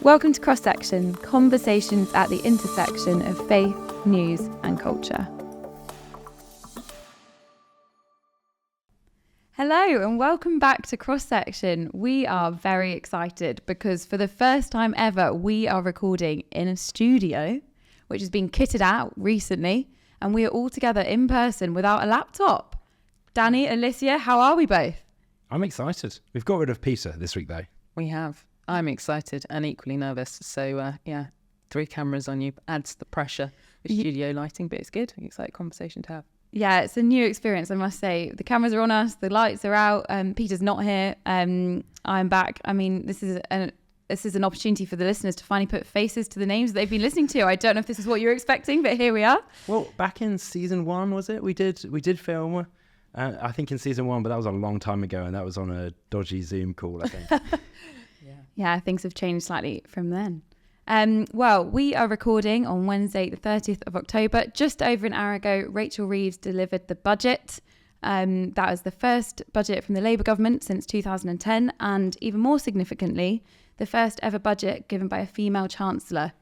Welcome to Cross Section, conversations at the intersection of faith, news and culture. Hello and welcome back to Cross Section. We are very excited because for the first time ever, we are recording in a studio, which has been kitted out recently, and we are all together in person without a laptop. Danny, Alicia, how are we both? I'm excited. We've got rid of Peter this week though. We have. I'm excited and equally nervous. So, 3 cameras on you adds the pressure with studio lighting, but it's good. Exciting conversation to have. Yeah, it's a new experience, I must say. The cameras are on us, the lights are out. Peter's not here. I'm back. I mean, this is an opportunity for the listeners to finally put faces to the names that they've been listening to. I don't know if this is what you were expecting, but here we are. Well, back in season 1, was it? We did film. I think in season 1, but that was a long time ago, and that was on a dodgy Zoom call, I think. Yeah, things have changed slightly from then. Well, we are recording on Wednesday, the 30th of October. Just over an hour ago, Rachel Reeves delivered the budget. That was the first budget from the Labour government since 2010, and even more significantly, the first ever budget given by a female chancellor.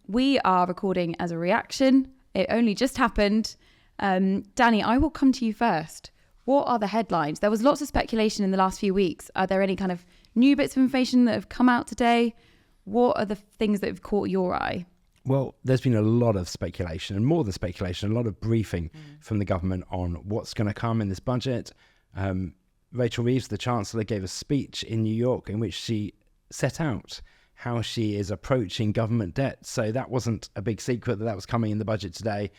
We are recording as a reaction. It only just happened. Danny, I will come to you first. What are the headlines? There was lots of speculation in the last few weeks. Are there any kind of new bits of information that have come out today? What are the things that have caught your eye? Well, there's been a lot of speculation, and more than speculation, a lot of briefing from the government on what's going to come in this budget. Rachel Reeves, the Chancellor, gave a speech in New York in which she set out how she is approaching government debt. So that wasn't a big secret that was coming in the budget today.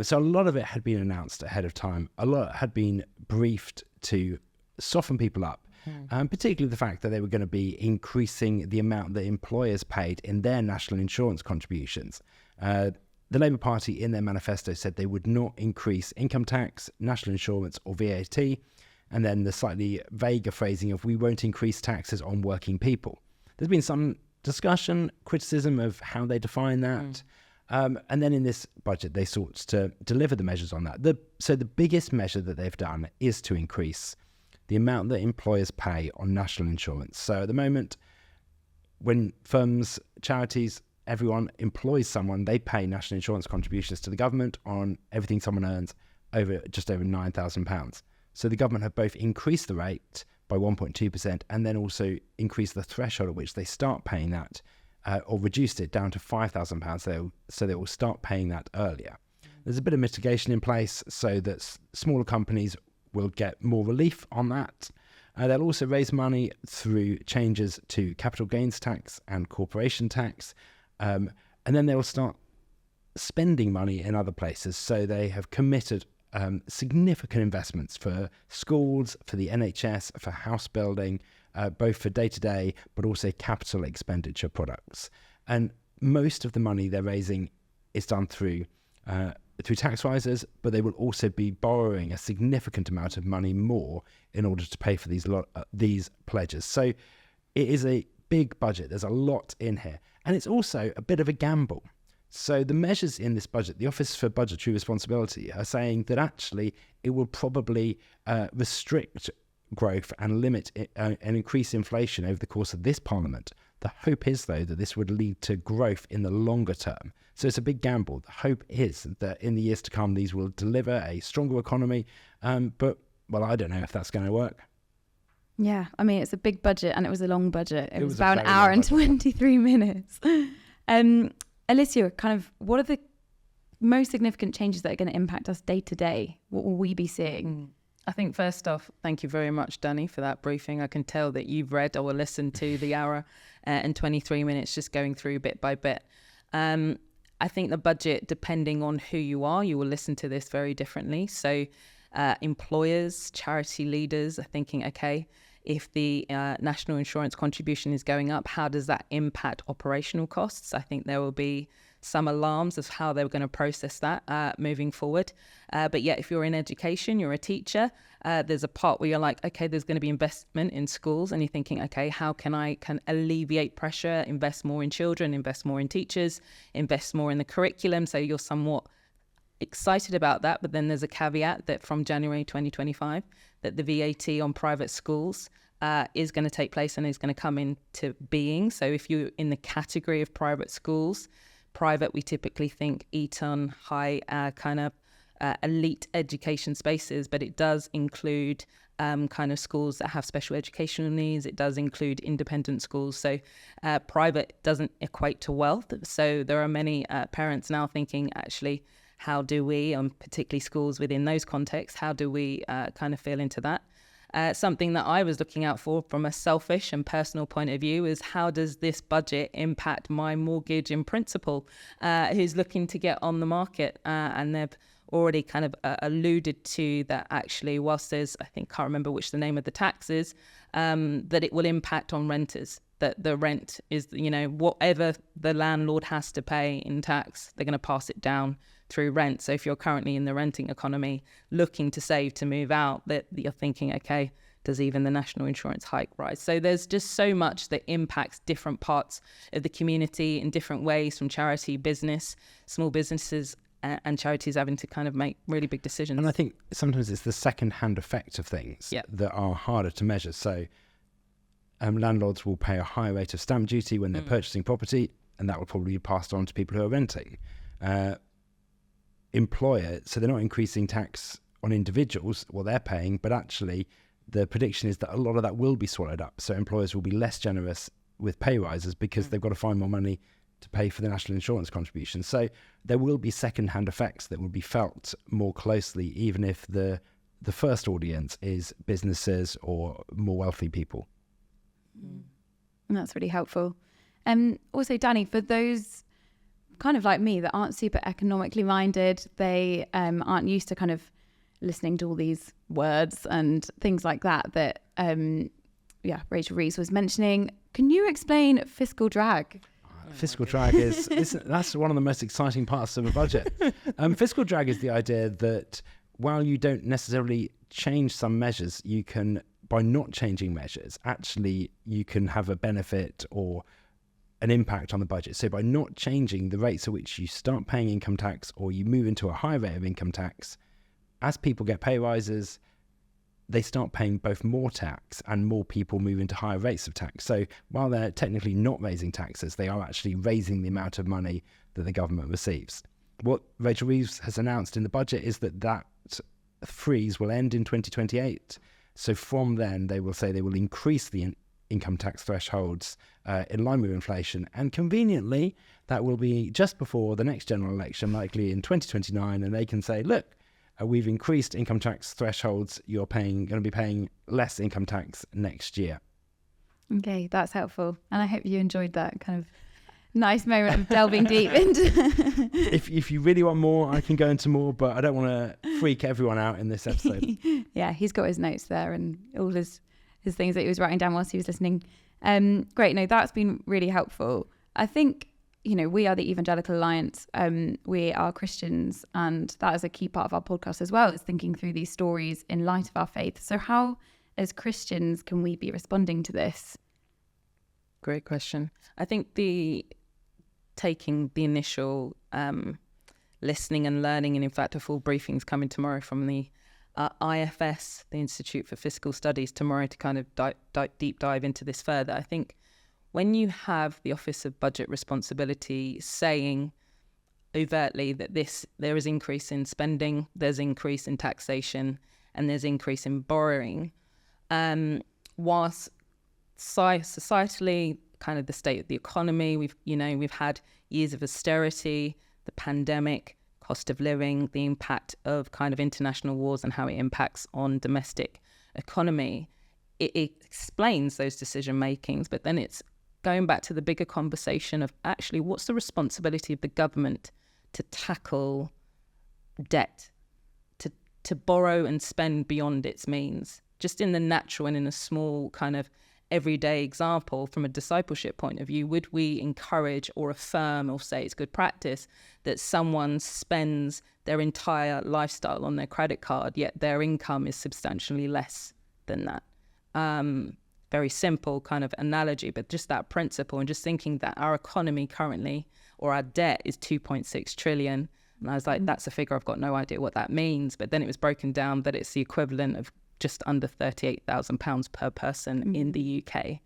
So a lot of it had been announced ahead of time. A lot had been briefed to soften people up, particularly the fact that they were going to be increasing the amount that employers paid in their national insurance contributions. The Labour Party in their manifesto said they would not increase income tax, national insurance or VAT, and then the slightly vaguer phrasing of we won't increase taxes on working people. There's been some discussion, criticism of how they define that. And then in this budget, they sought to deliver the measures on that. So the biggest measure that they've done is to increase the amount that employers pay on national insurance. So at the moment, when firms, charities, everyone employs someone, they pay national insurance contributions to the government on everything someone earns just over £9,000. So the government have both increased the rate by 1.2% and then also increased the threshold at which they start paying that, or reduced it down to £5,000, so they will start paying that earlier. There's a bit of mitigation in place so that smaller companies will get more relief on that. They'll also raise money through changes to capital gains tax and corporation tax, and then they'll start spending money in other places. So they have committed significant investments for schools, for the NHS, for house building, both for day-to-day, but also capital expenditure products. And most of the money they're raising is done through tax rises, but they will also be borrowing a significant amount of money more in order to pay for these pledges. So it is a big budget. There's a lot in here. And it's also a bit of a gamble. So the measures in this budget, the Office for Budgetary Responsibility are saying that actually it will probably restrict growth and limit and increase inflation over the course of this parliament. The hope is, though, that this would lead to growth in the longer term. So it's a big gamble. The hope is that in the years to come, these will deliver a stronger economy. But I don't know if that's going to work. Yeah, I mean, it's a big budget and it was a long budget. It was about an hour and 23 minutes. Alicia, what are the most significant changes that are going to impact us day to day? What will we be seeing? I think first off, thank you very much, Danny, for that briefing. I can tell that you've read or listened to the hour and 23 minutes just going through bit by bit. I think the budget, depending on who you are, you will listen to this very differently. So employers, charity leaders are thinking, okay, if the national insurance contribution is going up, how does that impact operational costs? I think there will be some alarms of how they're going to process that moving forward. But yeah, if you're in education, you're a teacher, there's a part where you're like, okay, there's going to be investment in schools, and you're thinking, okay, how can I alleviate pressure, invest more in children, invest more in teachers, invest more in the curriculum? So you're somewhat excited about that, but then there's a caveat that from January 2025 that the VAT on private schools is going to take place and is going to come into being. So if you're in the category of private schools, private, we typically think Eton, high elite education spaces, but it does include kind of schools that have special educational needs. It does include independent schools. So private doesn't equate to wealth. So there are many parents now thinking, actually, how do we, particularly schools within those contexts, how do we kind of feel into that? Something that I was looking out for from a selfish and personal point of view is, how does this budget impact my mortgage in principle who's looking to get on the market? And they've already kind of alluded to that actually, whilst there's, I think, can't remember which the name of the tax is, that it will impact on renters. That the rent is, whatever the landlord has to pay in tax, they're going to pass it down through rent. So if you're currently in the renting economy looking to save to move out, that you're thinking, okay, does even the national insurance hike rise? So there's just so much that impacts different parts of the community in different ways, from charity, business, small businesses, and charities having to kind of make really big decisions. And I think sometimes it's the second-hand effect of things that are harder to measure. So landlords will pay a higher rate of stamp duty when they're purchasing property, and that will probably be passed on to people who are renting. Employer, so they're not increasing tax on individuals, what they're paying, but actually the prediction is that a lot of that will be swallowed up. So employers will be less generous with pay rises because they've got to find more money to pay for the national insurance contribution. So there will be second-hand effects that will be felt more closely, even if the first audience is businesses or more wealthy people. And that's really helpful. Also, Danny, for those kind of like me that aren't super economically minded, they aren't used to kind of listening to all these words and things like that Rachel Reeves was mentioning. Can you explain fiscal drag? Fiscal drag that's one of the most exciting parts of a budget. Fiscal drag is the idea that while you don't necessarily change some measures, you can, by not changing measures, actually you can have a benefit or an impact on the budget. So by not changing the rates at which you start paying income tax or you move into a high rate of income tax, as people get pay rises, they start paying both more tax and more people move into higher rates of tax. So while they're technically not raising taxes, they are actually raising the amount of money that the government receives. What Rachel Reeves has announced in the budget is that freeze will end in 2028. So from then, they will say they will increase the income tax thresholds in line with inflation. And conveniently, that will be just before the next general election, likely in 2029. And they can say, look, we've increased income tax thresholds. You're going to be paying less income tax next year. Okay, that's helpful. And I hope you enjoyed that kind of nice moment of delving deep into. If you really want more, I can go into more, but I don't want to freak everyone out in this episode. Yeah, he's got his notes there and all his things that he was writing down whilst he was listening. Great. No, that's been really helpful. I think, we are the Evangelical Alliance. We are Christians, and that is a key part of our podcast as well, is thinking through these stories in light of our faith. So how, as Christians, can we be responding to this? Great question. I think taking the initial listening and learning, and in fact a full briefing's coming tomorrow from the IFS, the Institute for Fiscal Studies, tomorrow to kind of deep dive into this further. I think when you have the Office of Budget Responsibility saying overtly that there is increase in spending, there's increase in taxation, and there's increase in borrowing, whilst societally, kind of the state of the economy, we've had years of austerity, the pandemic, cost of living, the impact of kind of international wars and how it impacts on domestic economy. It explains those decision makings, but then it's going back to the bigger conversation of actually what's the responsibility of the government to tackle debt, to borrow and spend beyond its means, just in the natural and in a small kind of everyday example. From a discipleship point of view, would we encourage or affirm or say it's good practice that someone spends their entire lifestyle on their credit card, yet their income is substantially less than that? Very simple kind of analogy, but just that principle, and just thinking that our economy currently, or our debt, is 2.6 trillion. And I was like, that's a figure, I've got no idea what that means. But then it was broken down that it's the equivalent of just under £38,000 per person in the UK.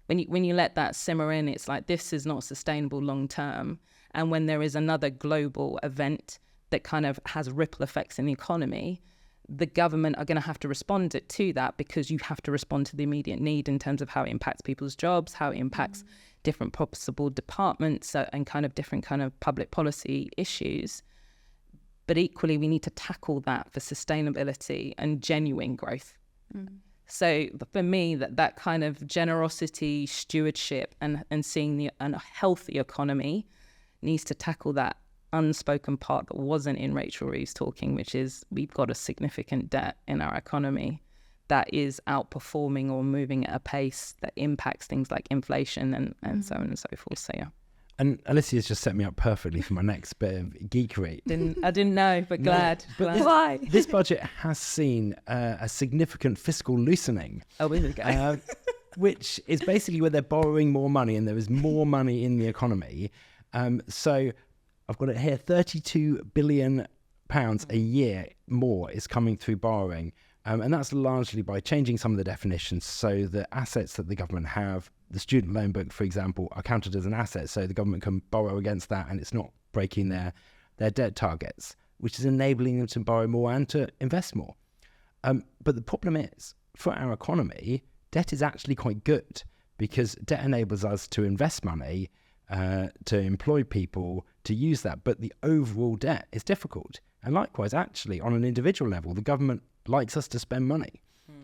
When you let that simmer in, it's like, this is not sustainable long term. And when there is another global event that kind of has ripple effects in the economy, the government are going to have to respond to that, because you have to respond to the immediate need in terms of how it impacts people's jobs, how it impacts different possible departments, and kind of different kind of public policy issues. But equally, we need to tackle that for sustainability and genuine growth. So for me, that kind of generosity, stewardship, and seeing a healthy economy needs to tackle that unspoken part that wasn't in Rachel Reeves talking, which is we've got a significant debt in our economy that is outperforming or moving at a pace that impacts things like inflation and so on and so forth. So yeah. And Alicia's just set me up perfectly for my next bit of geekery. I didn't know, but glad. Why? This budget has seen a significant fiscal loosening. Oh, here we go. Which is basically where they're borrowing more money and there is more money in the economy. So I've got it here, £32 billion a year more is coming through borrowing. And that's largely by changing some of the definitions, so the assets that the government have, the student loan book, for example, are counted as an asset, so the government can borrow against that and it's not breaking their debt targets, which is enabling them to borrow more and to invest more. But the problem is, for our economy, debt is actually quite good, because debt enables us to invest money, to employ people, to use that, but the overall debt is difficult. And likewise, actually, on an individual level, the government likes us to spend money.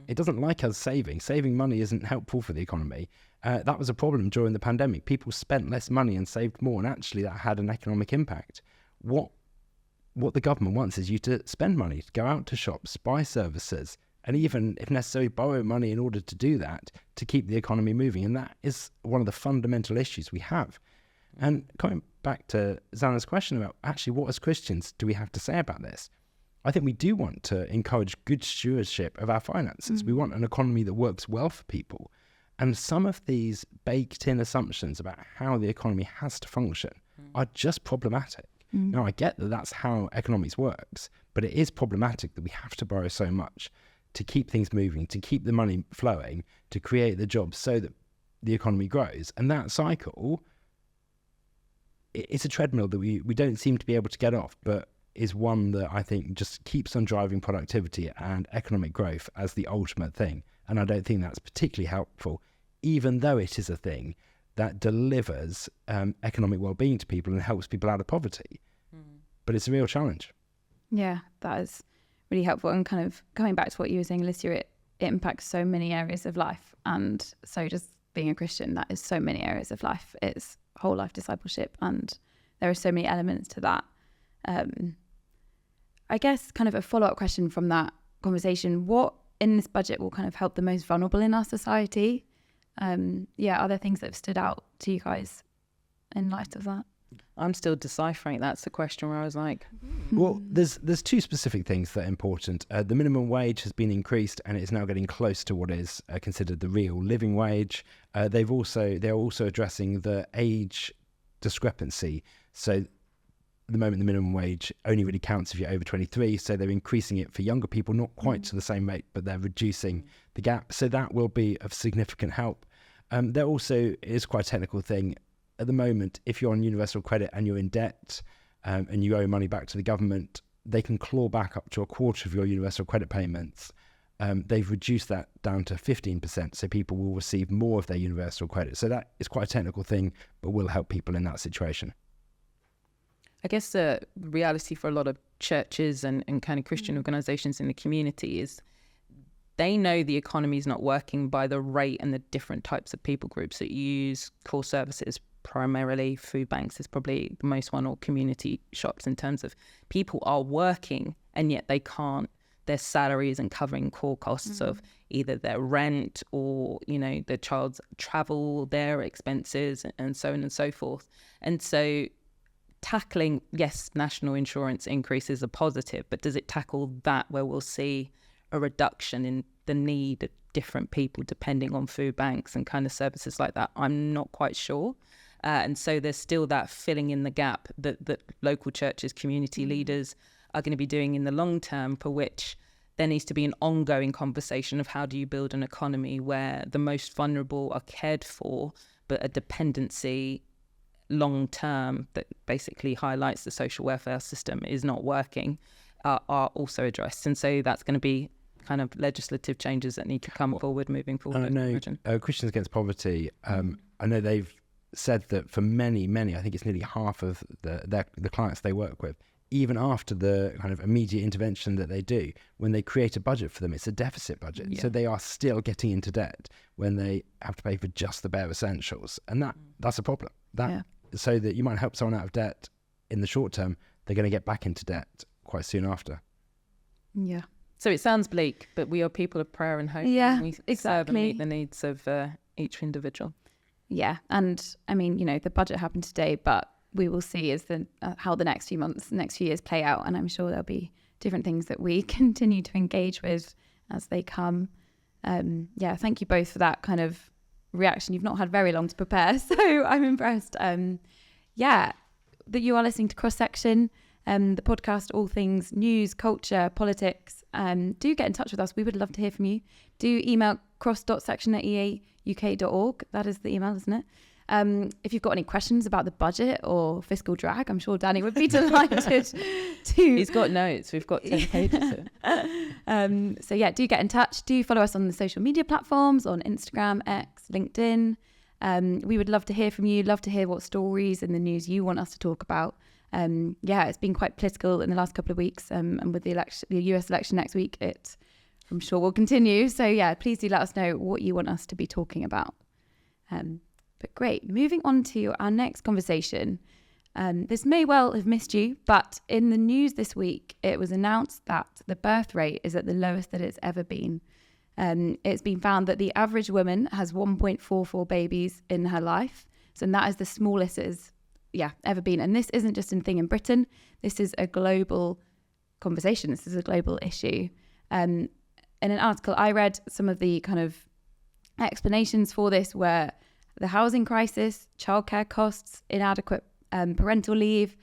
It doesn't like us saving. Saving money isn't helpful for the economy. That was a problem during the pandemic. People spent less money and saved more, and actually that had an economic impact. What the government wants is you to spend money, to go out to shops, buy services, and even, if necessary, borrow money in order to do that, to keep the economy moving. And that is one of the fundamental issues we have. And coming back to Zanna's question about actually what as Christians do we have to say about this? I think we do want to encourage good stewardship of our finances. We want an economy that works well for people. And some of these baked-in assumptions about how the economy has to function are just problematic. Now, I get that that's how economics works, but it is problematic that we have to borrow so much to keep things moving, to keep the money flowing, to create the jobs so that the economy grows. And that cycle, it's a treadmill that we don't seem to be able to get off, but is one that I think just keeps on driving productivity and economic growth as the ultimate thing. And I don't think that's particularly helpful, even though it is a thing that delivers economic well-being to people and helps people out of poverty. But it's a real challenge. Yeah, that is really helpful. And kind of going back to what you were saying, Alicia, it impacts so many areas of life. And so just being a Christian, that is so many areas of life. It's whole life discipleship, and there are so many elements to that. I guess kind of a follow-up question from that conversation, what in this budget will kind of help the most vulnerable in our society? Are there things that have stood out to you guys in light of that? I'm still deciphering. That's the question where I was like... Well, there's two specific things that are important. The minimum wage has been increased and it is now getting close to what is considered the real living wage. They're also addressing the age discrepancy. So at the moment, the minimum wage only really counts if you're over 23. So they're increasing it for younger people, not quite to the same rate, but they're reducing the gap. So that will be of significant help. There also is quite a technical thing. At the moment, if you're on universal credit and you're in debt and you owe money back to the government, they can claw back up to a quarter of your universal credit payments. They've reduced that down to 15%, so people will receive more of their universal credit. So that is quite a technical thing, but will help people in that situation. I guess the reality for a lot of churches and kind of Christian organizations in the community is they know the economy is not working by the rate and the different types of people groups that use core services. Primarily food banks is probably the most one, or community shops, in terms of people are working and yet they can't, their salary isn't covering core costs of either their rent or, their child's travel, their expenses, and so on and so forth. And so tackling, yes, national insurance increases are positive, but does it tackle that where we'll see a reduction in the need of different people depending on food banks and kind of services like that? I'm not quite sure. And so there's still that filling in the gap that local churches, community leaders are going to be doing in the long term, for which there needs to be an ongoing conversation of how do you build an economy where the most vulnerable are cared for, but a dependency long term that basically highlights the social welfare system is not working are also addressed. And so that's going to be kind of legislative changes that need to come forward moving forward. And I know Christians Against Poverty, I know they've said that for many, I think it's nearly half of the clients they work with, even after the kind of immediate intervention that they do, when they create a budget for them, it's a deficit budget. Yeah. So they are still getting into debt when they have to pay for just the bare essentials. And that's a problem. So that you might help someone out of debt in the short term, they're going to get back into debt quite soon after. Yeah. So it sounds bleak, but we are people of prayer and hope. Yeah, we exactly. serve and meet the needs of each individual. Yeah. And I mean, the budget happened today, but we will see as how the next few years play out. And I'm sure there'll be different things that we continue to engage with as they come. Thank you both for that kind of reaction. You've not had very long to prepare, so I'm impressed. That you are listening to Cross Section, the podcast, all things news, culture, politics. Do get in touch with us. We would love to hear from you. Do email cross.section@eauk.org. That is the email, isn't it? If you've got any questions about the budget or fiscal drag, I'm sure Danny would be delighted to. He's got notes. We've got 10 pages. Do get in touch. Do follow us on the social media platforms, on Instagram, X, LinkedIn. We would love to hear from you. Love to hear what stories in the news you want us to talk about. It's been quite political in the last couple of weeks, and with the US election next week, I'm sure will continue. So please do let us know what you want us to be talking about. But great. Moving on to our next conversation. This may well have missed you, but in the news this week, it was announced that the birth rate is at the lowest that it's ever been. It's been found that the average woman has 1.44 babies in her life. So that is the smallest it has ever been. And this isn't just a thing in Britain. This is a global conversation. This is a global issue. In an article I read, some of the kind of explanations for this were the housing crisis, childcare costs, inadequate parental leave,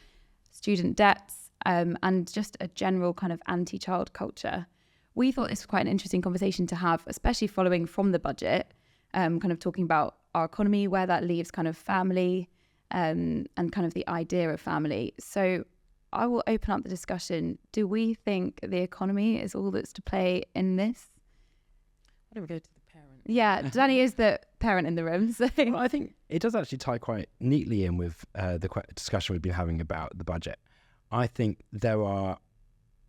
student debts, and just a general kind of anti-child culture. We thought this was quite an interesting conversation to have, especially following from the budget, kind of talking about our economy, where that leaves kind of family, and kind of the idea of family. So I will open up the discussion. Do we think the economy is all that's to play in this? Why don't we go to the parent? Yeah, Danny is the parent in the room. So. Well, I think it does actually tie quite neatly in with the discussion we've been having about the budget. I think there are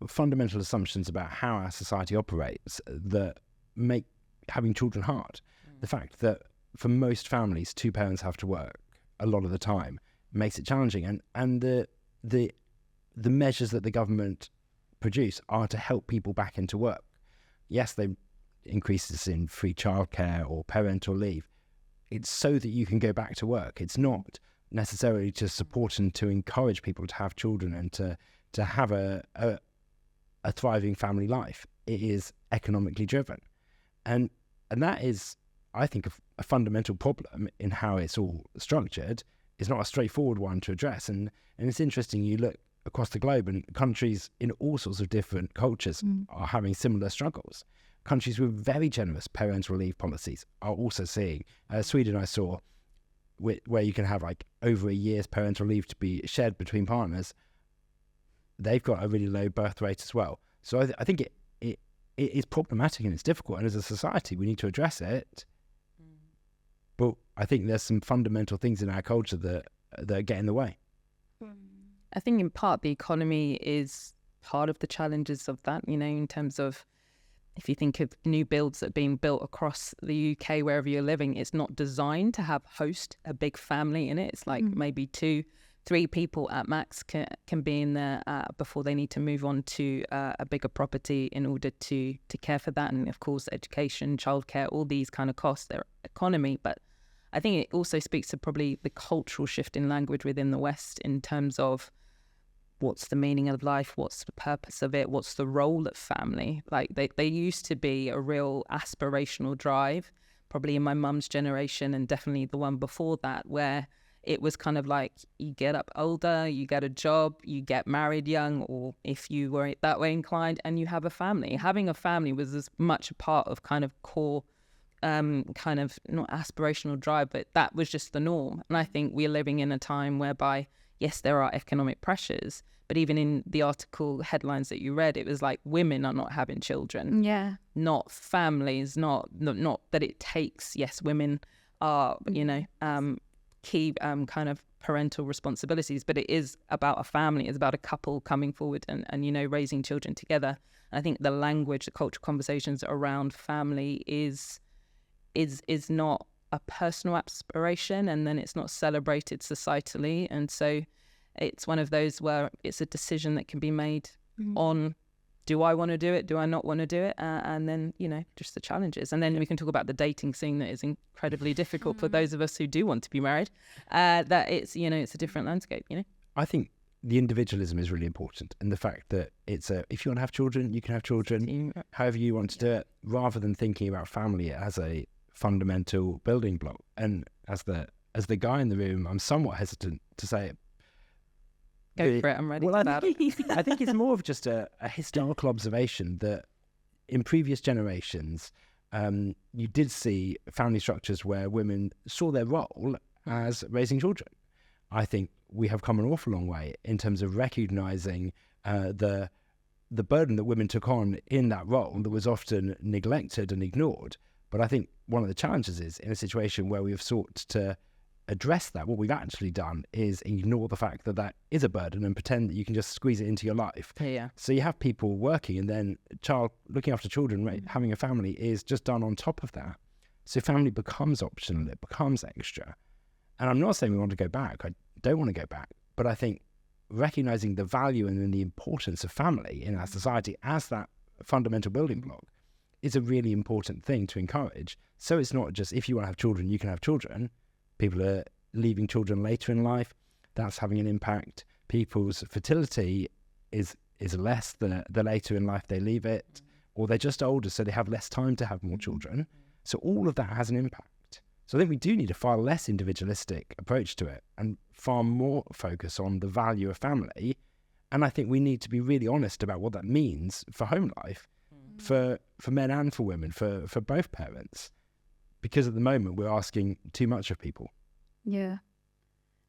fundamental assumptions about how our society operates that make having children hard. The fact that for most families, two parents have to work a lot of the time makes it challenging, and the measures that the government produce are to help people back into work. Yes, they increases in free childcare or parental leave. It's so that you can go back to work. It's not necessarily to support and to encourage people to have children and to have a thriving family life. It is economically driven, and that is, I think, a fundamental problem in how it's all structured. It's not a straightforward one to address, and it's interesting. You look across the globe, and countries in all sorts of different cultures are having similar struggles. Countries with very generous parental leave policies are also seeing. Sweden, I saw, where you can have like over a year's parental leave to be shared between partners. They've got a really low birth rate as well. So I think it is problematic and it's difficult. And as a society, we need to address it. But I think there's some fundamental things in our culture that get in the way. I think in part the economy is part of the challenges of that, in terms of if you think of new builds that are being built across the UK, wherever you're living, it's not designed to host a big family in it. It's like maybe 2-3 people at max can be in there before they need to move on to a bigger property in order to care for that. And of course, education, childcare, all these kind of costs, their economy. But I think it also speaks to probably the cultural shift in language within the West in terms of what's the meaning of life, what's the purpose of it, what's the role of family. Like they used to be a real aspirational drive, probably in my mum's generation and definitely the one before that, where it was kind of like you get up older, you get a job, you get married young, or if you were that way inclined, and you have a family. Having a family was as much a part of kind of core, kind of not aspirational drive, but that was just the norm. And I think we're living in a time whereby, yes, there are economic pressures, but even in the article headlines that you read, it was like women are not having children, not families, not that it takes. Yes, women are, key kind of parental responsibilities, but it is about a family. It's about a couple coming forward and raising children together. And I think the language, the cultural conversations around family is not a personal aspiration, and then it's not celebrated societally. And so it's one of those where it's a decision that can be made on, do I want to do it? Do I not want to do it? And then, just the challenges. And then we can talk about the dating scene that is incredibly difficult for those of us who do want to be married, that it's, it's a different landscape, I think the individualism is really important, and the fact that it's if you want to have children, you can have children however you want to do it, rather than thinking about family as a fundamental building block. And as the guy in the room, I'm somewhat hesitant to say it. Go for it, I'm ready for that. I think it's more of just a historical observation that in previous generations, you did see family structures where women saw their role as raising children. I think we have come an awful long way in terms of recognising the burden that women took on in that role that was often neglected and ignored. But I think one of the challenges is, in a situation where we have sought to address that, what we've actually done is ignore the fact that that is a burden and pretend that you can just squeeze it into your life. So you have people working, and then looking after children, having a family is just done on top of that. So family becomes optional, it becomes extra. And I'm not saying we want to go back, I don't want to go back, but I think recognising the value and then the importance of family in our society as that fundamental building block is a really important thing to encourage. So it's not just, if you want to have children, you can have children. People are leaving children later in life. That's having an impact. People's fertility is less the later in life they leave it, or they're just older, so they have less time to have more children. So all of that has an impact. So I think we do need a far less individualistic approach to it and far more focus on the value of family. And I think we need to be really honest about what that means for home life, for men and for women, for both parents. Because at the moment we're asking too much of people. Yeah.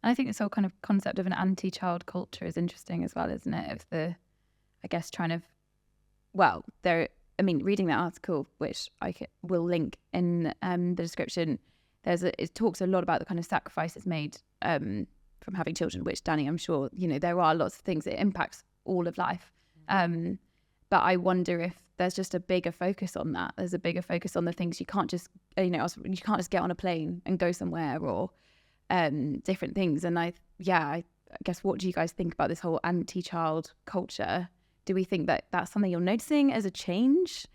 And I think this whole kind of concept of an anti-child culture is interesting as well, isn't it? Of the, I guess, reading that article, which will link in the description, it talks a lot about the kind of sacrifices made from having children, which, Danny, I'm sure, there are lots of things that impacts all of life. But I wonder if there's just a bigger focus on that. There's a bigger focus on the things you can't just, you can't just get on a plane and go somewhere, or different things. And I guess, what do you guys think about this whole anti-child culture? Do we think that that's something you're noticing as a change?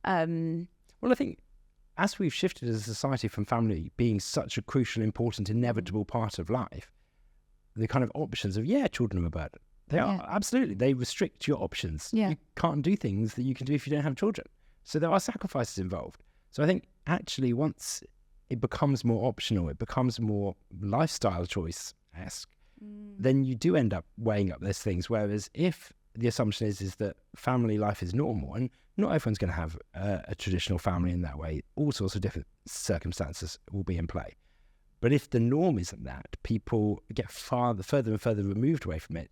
Well, I think as we've shifted as a society from family being such a crucial, important, inevitable part of life, the kind of options of, children are a burden. They are, absolutely. They restrict your options. You can't do things that you can do if you don't have children. So there are sacrifices involved. So I think actually once it becomes more optional, it becomes more lifestyle choice-esque, then you do end up weighing up those things. Whereas if the assumption is that family life is normal, and not everyone's going to have a traditional family in that way, all sorts of different circumstances will be in play. But if the norm isn't that, people get further and further removed away from it.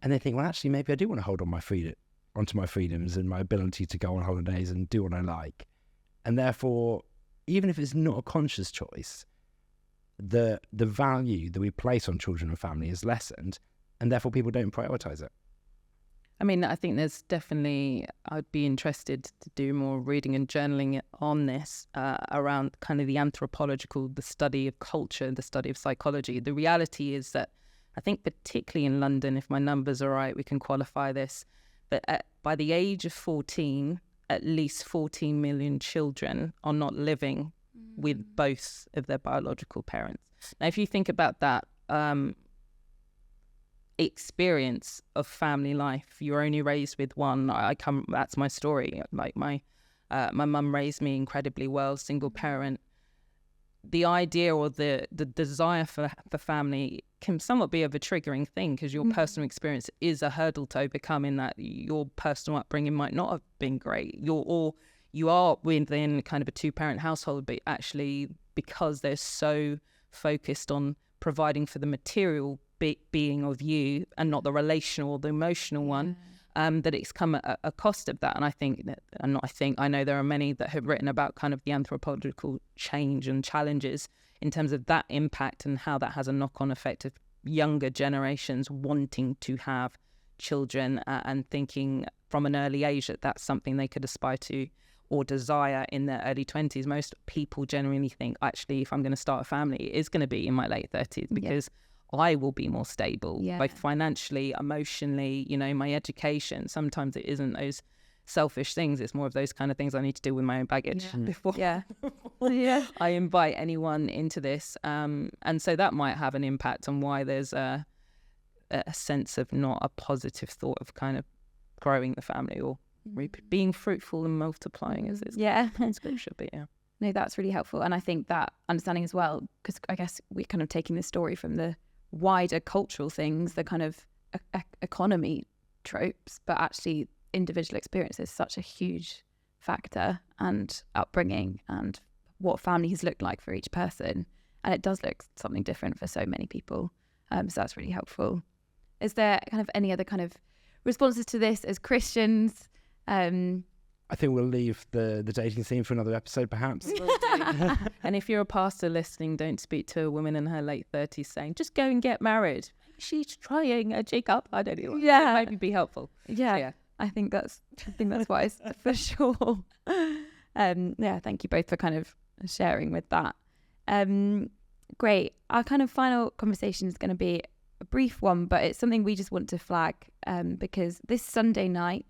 And they think, well, actually, maybe I do want to hold on onto my freedoms and my ability to go on holidays and do what I like. And therefore, even if it's not a conscious choice, the value that we place on children and family is lessened, and therefore people don't prioritise it. I mean, I think there's definitely, I'd be interested to do more reading and journaling on this around kind of the anthropological, the study of culture, the study of psychology. The reality is that I think particularly in London, if my numbers are right, we can qualify this, but by the age of 14, at least 14 million children are not living with both of their biological parents. Now, if you think about that experience of family life, you're only raised with one. That's my story. Like my mum raised me incredibly well, single parent. the idea or the desire for family can somewhat be of a triggering thing, because your personal experience is a hurdle to overcome, in that your personal upbringing might not have been great. You are within kind of a two-parent household, but actually because they're so focused on providing for the material being of you and not the relational or the emotional one, that it's come at a cost of that. And I know there are many that have written about kind of the anthropological change and challenges in terms of that impact and how that has a knock-on effect of younger generations wanting to have children, and thinking from an early age that that's something they could aspire to or desire in their early 20s. Most people genuinely think, actually, if I'm going to start a family, it is going to be in my late 30s, because I will be more stable, both financially, emotionally, my education. Sometimes it isn't those selfish things. It's more of those kind of things I need to deal with my own baggage before I invite anyone into this. And so that might have an impact on why there's a sense of not a positive thought of kind of growing the family or being fruitful and multiplying, as it's in scripture. But no, that's really helpful. And I think that understanding as well, because I guess we're kind of taking this story from the wider cultural things, the kind of economy tropes, but actually individual experience is such a huge factor, and upbringing and what families look like for each person. And it does look something different for so many people. So that's really helpful. Is there kind of any other kind of responses to this as Christians? I think we'll leave the dating scene for another episode, perhaps. And if you're a pastor listening, don't speak to a woman in her late 30s saying, just go and get married. She's trying a jig up. I don't know. Yeah. It might be helpful. Yeah. I think that's wise for sure. Thank you both for kind of sharing with that. Great. Our kind of final conversation is going to be a brief one, but it's something we just want to flag, because this Sunday night,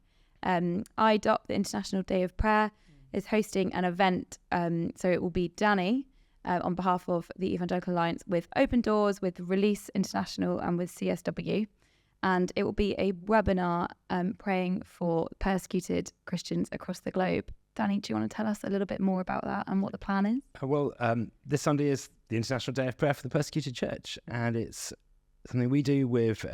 IDOP, the International Day of Prayer, is hosting an event. So it will be Danny, on behalf of the Evangelical Alliance, with Open Doors, with Release International, and with CSW. And it will be a webinar praying for persecuted Christians across the globe. Danny, do you want to tell us a little bit more about that and what the plan is? Well, this Sunday is the International Day of Prayer for the Persecuted Church, and it's something we do with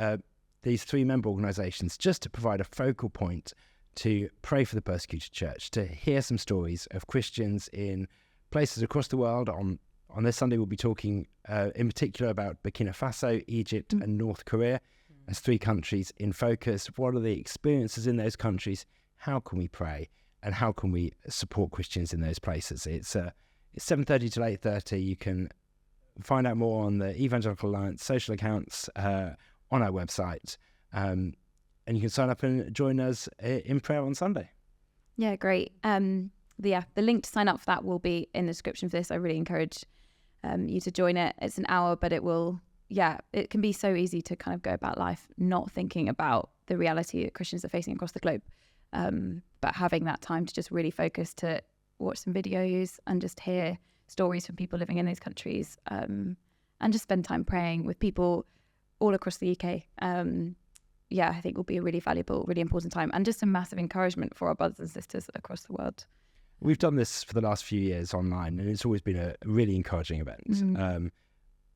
these three member organisations, just to provide a focal point to pray for the persecuted church, to hear some stories of Christians in places across the world. On this Sunday, we'll be talking in particular about Burkina Faso, Egypt and North Korea as three countries in focus. What are the experiences in those countries? How can we pray? And how can we support Christians in those places? It's 7:30 to 8:30. You can find out more on the Evangelical Alliance social accounts on our website. And you can sign up and join us in prayer on Sunday. Yeah, great. The link to sign up for that will be in the description for this. I really encourage you to join it. It's an hour, but it can be so easy to kind of go about life not thinking about the reality that Christians are facing across the globe. But having that time to just really focus, to watch some videos and just hear stories from people living in those countries, and just spend time praying with people all across the UK. I think will be a really valuable, really important time, and just a massive encouragement for our brothers and sisters across the world. We've done this for the last few years online, and it's always been a really encouraging event. And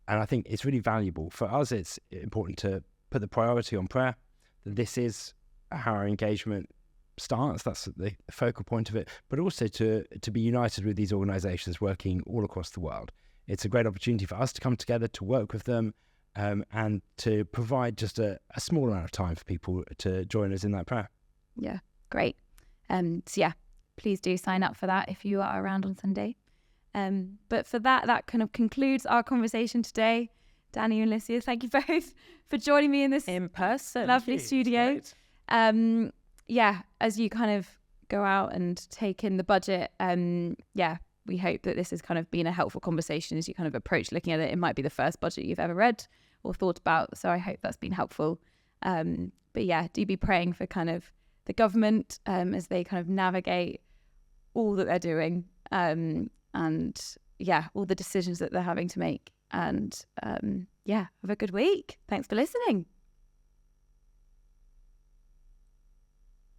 I think it's really valuable. For us, it's important to put the priority on prayer. This is how our engagement starts. That's the focal point of it. But also to be united with these organisations working all across the world. It's a great opportunity for us to come together, to work with them, and to provide just a small amount of time for people to join us in that prayer. Yeah, great. Please do sign up for that if you are around on Sunday. But for that kind of concludes our conversation today. Danny and Alicia, thank you both for joining me in this in-person lovely studio. As you kind of go out and take in the budget, we hope that this has kind of been a helpful conversation as you kind of approach looking at it. It might be the first budget you've ever read or thought about, so I hope that's been helpful. Do be praying for kind of the government as they kind of navigate all that they're doing, and all the decisions that they're having to make. And have a good week. Thanks for listening.